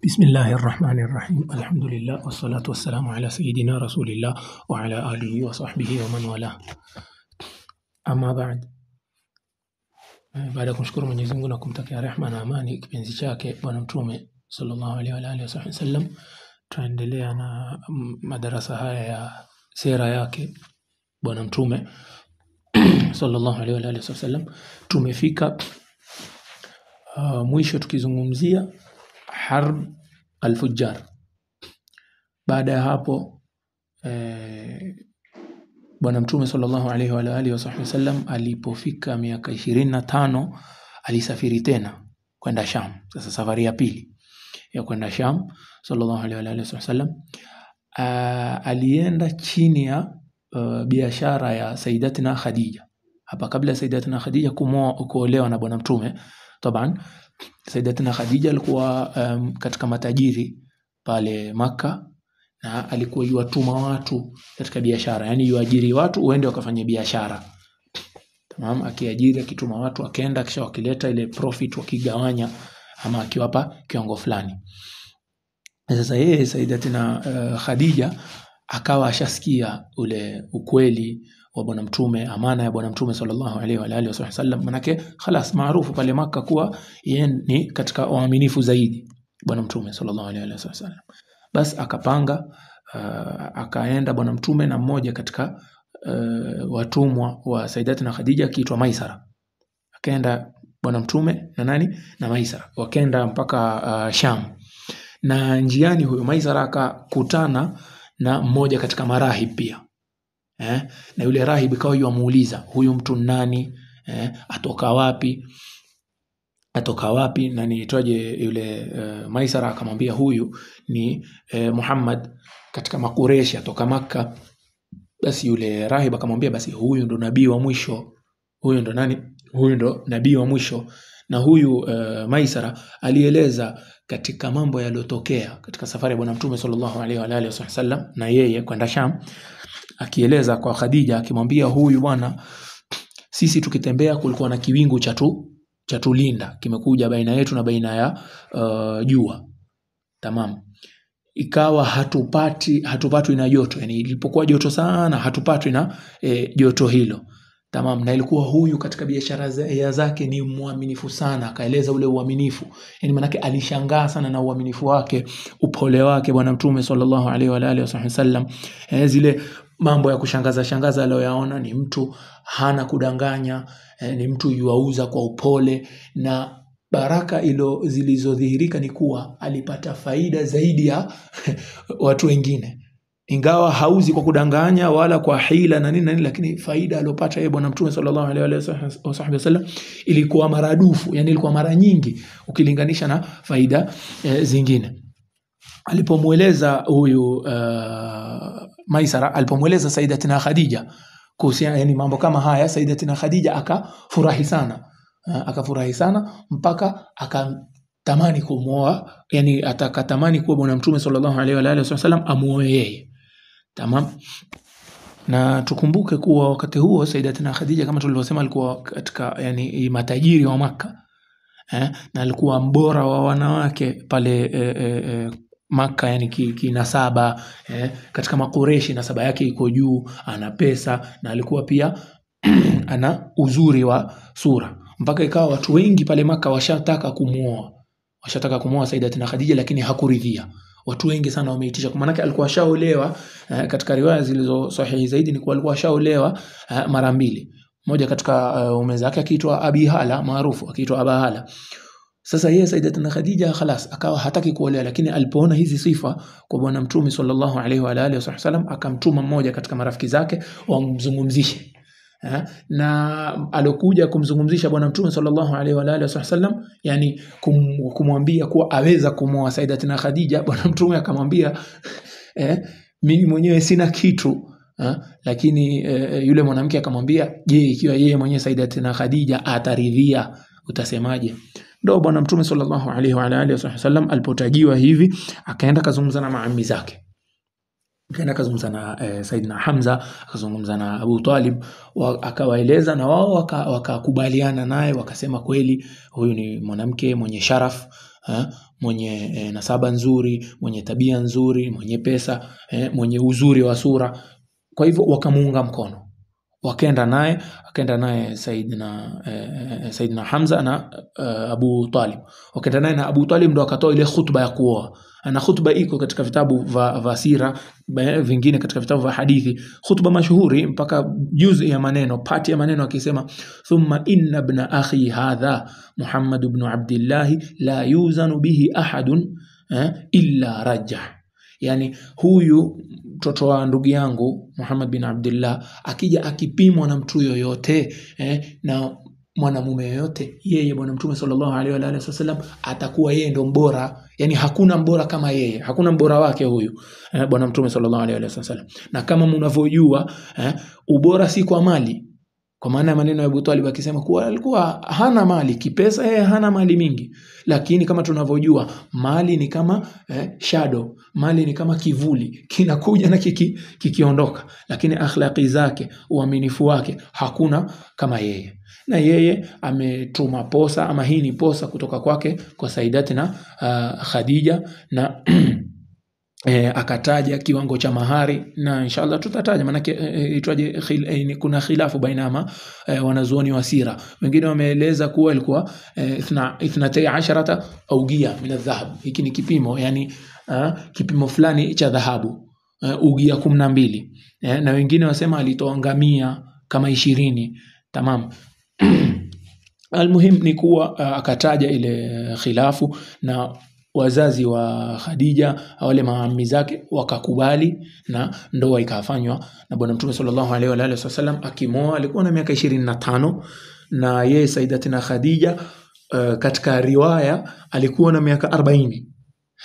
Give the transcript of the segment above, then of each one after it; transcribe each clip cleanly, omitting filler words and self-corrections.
بسم الله الرحمن الرحيم. الحمد لله والصلاة والسلام على سيدنا رسول الله وعلى آله وصحبه ومن والاه. Ama baada ya kumshukuru Mwenyezi Mungu na kumtakia rehema na amani kipenzi chake Bwana Mtume sallallahu alaihi wa alihi wasallam, tunaendelea na madarasa haya ya sira yake Bwana Mtume sallallahu alaihi wa alihi wasallam. Tumefika mwisho tukizungumzia harb al-fujjar. Baada ya hapo Bwana Mtume sallallahu alaihi wa alihi wasallam alipofika miaka 25 alisafiri tena kwenda Sham. Sasa safari ya pili ya kwenda Sham sallallahu alaihi wa alihi wasallam, alienda chini ya biashara ya Sayyidatina Khadija. Hapa kabla Sayyidatina Khadija kuolewa na Bwana Mtume, taban Sayyidatina Khadija alikuwa katika matajiri pale Makka, na alikuwa yuwatuma watu katika biashara, yani yuajiri watu uende wakafanya biashara. Tamam, akiajiri akituma watu akaenda, kisha wakileta ile profit wakigawanya ama akiwapa kiwango fulani. Sasa yeye Sayyidatina Khadija akawa ashasikia ule ukweli wa Bwana Mtume, amana ya Bwana Mtume sallallahu alaihi wa alihi wasallam, manake khalas maarufu pale Makka kuwa yeye ni katika waaminifu zaidi Bwana Mtume sallallahu alaihi wa sallam. Bas akapanga akaenda Bwana Mtume na mmoja katika watumwa wa Sayyidatina Khadija akiitwa Maisara. Akaenda Bwana Mtume na nani na Maisara, wakaenda mpaka Sham, na njiani huyo Maisara akakutana na mmoja katika marahib pia. Na yule rahib ikawa yamuuliza huyu mtu nani, atoka wapi, na niitwaje yule Maisara akamwambia huyu ni Muhammad katika Makureshi atoka Makka. Basi yule rahib akamwambia basi huyu ndo nabii wa mwisho, huyu ndo nani, huyu ndo nabii wa mwisho. Na huyu Maisara alieleza katika mambo yaliyotokea katika safari ya Bwana Mtume sallallahu alaihi wa alihi wasallam na yeye kwenda Sham, akieleza kwa Khadija akimwambia huyu bwana, sisi tukitembea kulikuwa na kiwingu cha tulinda kimekuja baina yetu na baina ya jua. Tamam, ikawa hatupatwi na joto, yani ilipokuwa joto sana hatupatwi na joto hilo. Tamam, na ilikuwa huyu katika biashara zake ni muaminifu sana, akaeleza ule uaminifu, yani manake alishangaa sana na uaminifu wake, upole wake Bwana Mtume sallallahu alaihi wa alihi wasallam. Zile mambo ya kushangaza aliyoyaona, ni mtu hana kudanganya, ni mtu yuauza kwa upole, na baraka ilo zilizodhihirika ni kuwa alipata faida zaidi ya watu wengine, ingawa hauzi kwa kudanganya wala kwa hila na nini, lakini faida aliyopata yeye Bwana Mtume sallallahu alaihi wasallam ilikuwa maradufu, yani ilikuwa mara nyingi ukilinganisha na faida zingine. Alipomueleza huyu Maisara, alipomueleza Sayyidatina Khadija kuhusiana yani mambo kama haya, Sayyidatina Khadija akafurahi sana mpaka akatamani kumuoa, yani atakatamani kuwa Bwana Mtume sallallahu alaihi wa alihi wasallam amuoe yeye. Tamam, na tukumbuke kuwa wakati huo Sayyidatina Khadija kama tulivyosema alikuwa katika yani matajiri wa Makka, na alikuwa mbora wa wanawake pale Makka, yani kinasaba, katika Makureshi nasaba yake iko juu, ana pesa na alikuwa pia ana uzuri wa sura, mpaka ikawa watu wengi pale Makka washataka kumuoa Sayyidatina Khadija, lakini hakuridhia. Watu wengi sana wameitisha, kwa maana alikuwa ashaolewa. Katika riwaya zilizo sahihi zaidi ni kuwa alikuwa ashaolewa mara mbili. Moja katika ume zake akiitwa Abi Hala, maarufu akiitwa Aba Hala. Sasa yeye Sayyidatina Khadija khalas akawa hataki kuolewa, lakini alipoona hizi sifa kwa Bwana Mtume sallallahu alaihi wa alihi wasallam akamtuma mmoja katika marafiki zake wamzungumzishe. Na alokuja kumzungumzisha Bwana Mtume sallallahu alaihi wa alihi wasallam, yani kumwambia kuwa aweza kumwoa Sayyidatina Khadija, Bwana Mtume akamwambia mimi mwenyewe sina kitu, lakini yule mwanamke akamwambia, je, ikiwa yeye mwenyewe Sayyidatina Khadija ataridhia utasemaje? Ndio Bwana Mtume sallallahu alaihi wa alihi wasallam alipotajiwa hivi akaenda kazungumza na maami zake, akaenda kazungumza na Saidina Hamza, akazungumza na Abu Talib, akawaeleza na wao wakakubaliana naye, wakasema kweli huyu ni mwanamke mwenye sharaf, mwenye nasaba nzuri, mwenye tabia nzuri, mwenye pesa, mwenye uzuri wa sura. Kwa hivyo wakamuunga mkono, akaenda naye Saidina Hamza na Abu Talib. Wakaenda naye na Abu Talib, ndo akatoa ile khutba ya kuoa. Na khutba iko katika vitabu vya sira, vingine katika vitabu vya hadithi, khutba mashuhuri mpaka juzi ya maneno, pati ya maneno, akisema thumma inna ibn akhi hadha Muhammad ibn Abdullah la yuzanu bihi ahadun illa rajah. Yani huyu mtoto wa ndugu yangu Muhammad bin Abdullah akija akipimwa na mtu yoyote na mwanamume yoyote, yeye bwana Mtume sallallahu alaihi wa sallam atakuwa yeye ndo mbora. Yani hakuna mbora kama yeye, hakuna mbora wake huyu bwana Mtume sallallahu alaihi wa sallam. Na kama mnavyojua ubora si kwa mali, kwa maana maneno ya Abu Talib akisema kuwa alikuwa hana mali kipesa, yeye hana mali mingi, lakini kama tunavyojua mali ni kama shadow, mali ni kama kivuli, kinakuja na kikiondoka, lakini akhlaqi zake, uaminifu wake hakuna kama yeye. Na yeye ametuma posa, ama hii ni posa kutoka kwake kwa Sayyidatina Khadija, na akataja kiwango cha mahari, na inshallah tutataja, maana itwaje kuna khilafu baina wanazuoni wa sira. Wengine wameeleza kuwa ilikuwa 12 augia min adh-dhahab. Hiki ni kipimo, yani kipimo fulani cha dhahabu, ugia 12. Na wengine wasema alitoa ngamia kama 20. Tamam. Almuhim ni kuwa akataja ile khilafu, na wazazi wa Khadija, wale maami zake, wakakubali, na ndoa ikafanywa. Na bwana Mtume sallallahu alaihi wa sallam akimoa alikuwa na miaka 25, na yeye Sayyidatina Khadija katika riwaya alikuwa na miaka 40.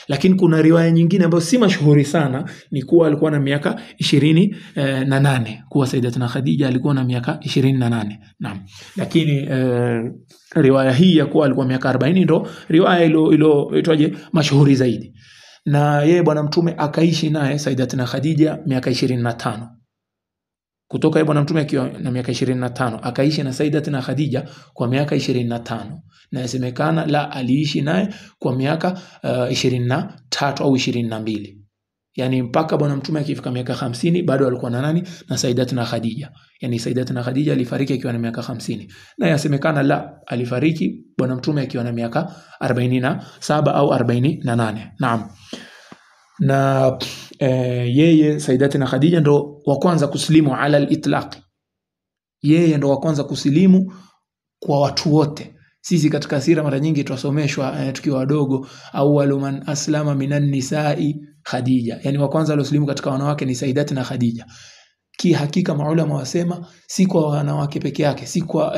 Lakini kuna riwaya nyingine ambayo si mashuhuri sana, ni kuwa alikuwa na miaka 28, kuwa Sayyidatina Khadija alikuwa na miaka 28. Naam. Lakini riwaya hii ya kuwa alikuwa miaka 40 ndo riwaya ilo itwaje mashuhuri zaidi. Na yeye bwana Mtume akaishi naye Sayyidatina Khadija miaka 25. Kutoka yeye bwana Mtume akiwa na miaka 25 akaishi na Sayyidatina Khadija kwa miaka 25, na yasemekana la aliishi naye kwa miaka 23 au 22. Yani mpaka bwana Mtume akifika miaka 50 bado alikuwa na nani? Na Sayyidatina Khadija. Yani Sayyidatina Khadija alifariki akiwa na miaka 50, na yasemekana la alifariki bwana Mtume akiwa na miaka 47 au 48. Naam. Na yeye Sayyidatina Khadija ndo wa kwanza kusilimu ala al-itlaq. Yeye ndo wa kwanza kusilimu kwa watu wote. Sisi katika sira mara nyingi tuwasomeshwa tukiwa wadogo, awwalu man aslama minan nisa'i Khadija. Yani wa kwanza aliyosilimu katika wanawake ni Sayyidatina Khadija. Hakika maulama wasema si kwa wanawake peke yake, si kwa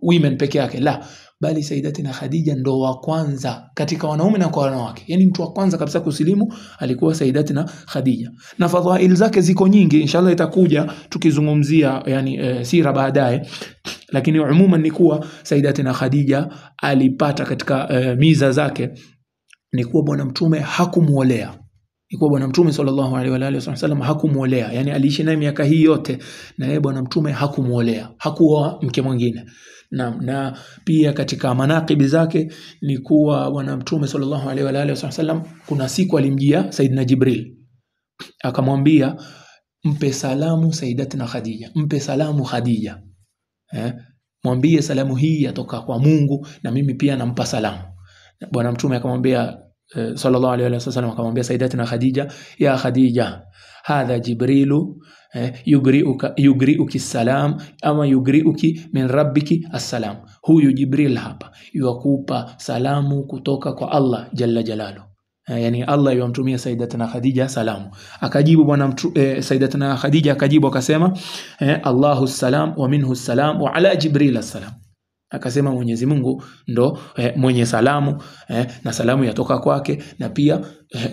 women peke yake, la, bali Sayyidatina Khadija ndo wa kwanza katika wanaume na kwa wanawake. Yani mtu wa kwanza kabisa kusilimu alikuwa Sayyidatina Khadija. Na fadhail zake ziko nyingi, inshallah itakuja tukizungumzia yani sira baadaye. Lakini umuman ni kuwa Sayyidatina Khadija alipata katika miza zake ni kuwa bwana Mtume hakumuolea. Ikuwa bwana Mtume sallallahu alaihi wa sallam hakumuolea, yani aliishi naye miaka hii yote, na yeye bwana Mtume hakumuolea, hakuoa mke mwingine. Na pia katika manaqibi zake ni kuwa bwana Mtume sallallahu alaihi wa sallam kuna siku alimjia Saidina Jibril, akamwambia mpe salamu Sayyidatina Khadija, mpe salamu Khadija, mwambie salamu hii yatoka kwa Mungu, na mimi pia nampa salamu. Bwana Mtume akamwambia sallallahu alaihi wa sallam, akamwambia Sayyidatina Khadija, ya Khadija, hadha Jibrilu yugriuki salam, ama yugriuki min rabbiki assalam. Huyu Jibril hapa yuwakupa salamu kutoka kwa Allah jalla jalalu. Yani Allah yamtumia Sayyidatina Khadija salamu. Akajibu bwana Sayyidatina Khadija akajibu akasema Allahu salam wa minhu salam wa ala Jibril assalam. Akasema Mwenyezi Mungu ndo mwenye salamu, na salamu yatoka kwake, na pia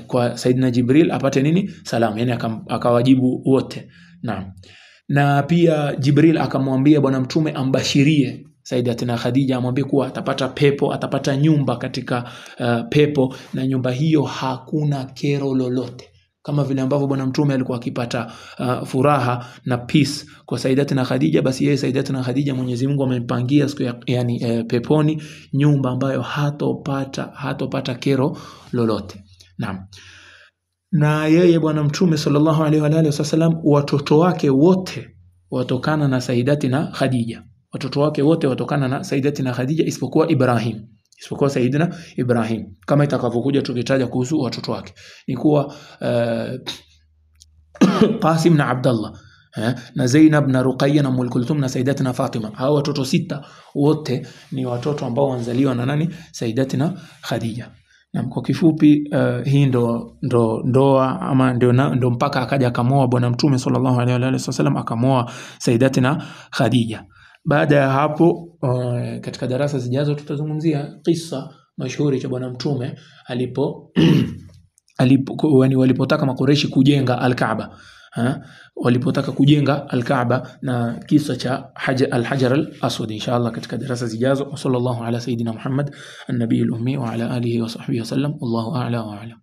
kwa Saidina Jibril apate nini? Salamu. Yani akawajibu wote. Na pia Jibril akamwambia bwana Mtume ambashirie Sayyidatina Khadija, amwambie kuwa atapata pepo, atapata nyumba katika pepo, na nyumba hiyo hakuna kero lolote. kama vile ambavyo bwana mtume alikuwa akipata furaha na peace kwa Sayyidatina Khadija, basi yeye Sayyidatina Khadija Mwenyezi Mungu amempangia siku peponi nyumba ambayo hatopata kero lolote. Naam. Na yeye bwana mtume sallallahu alaihi wa alihi wasallam watoto wake wote watokana na Sayyidatina Khadija. Watoto wake wote watokana na Sayyidatina Khadija isipokuwa Sayyidina Ibrahim, kama itakavyokuja tukitaja kuhusu watoto wake. Ni kuwa Qasim na Abdullah na Zainab na Ruqayya na Umm Kulthum na Sayyidatina Fatima, hao watoto 6 wote ni watoto ambao wanzaliwa na nani? Sayyidatina Khadija. Na kwa kifupi hii ndo ndoa ama ndo mpaka akaja akamoa bwana mtume sallallahu alaihi wasallam, akamoa Sayyidatina Khadija. Baada ya hapo katika darasa zijazo tutazungumzia kisa mashuhuri cha bwana mtume walipotaka Makureishi kujenga Al-Kaaba. Walipotaka kujenga Al-Kaaba na kisa cha Al-Hajar Al-Aswad, inshallah katika darasa zijazo. Sallallahu ala sayidina Muhammad an-nabiyil ummi wa ala alihi wa sahbihi wasallam. Wallahu a'la wa a'lam.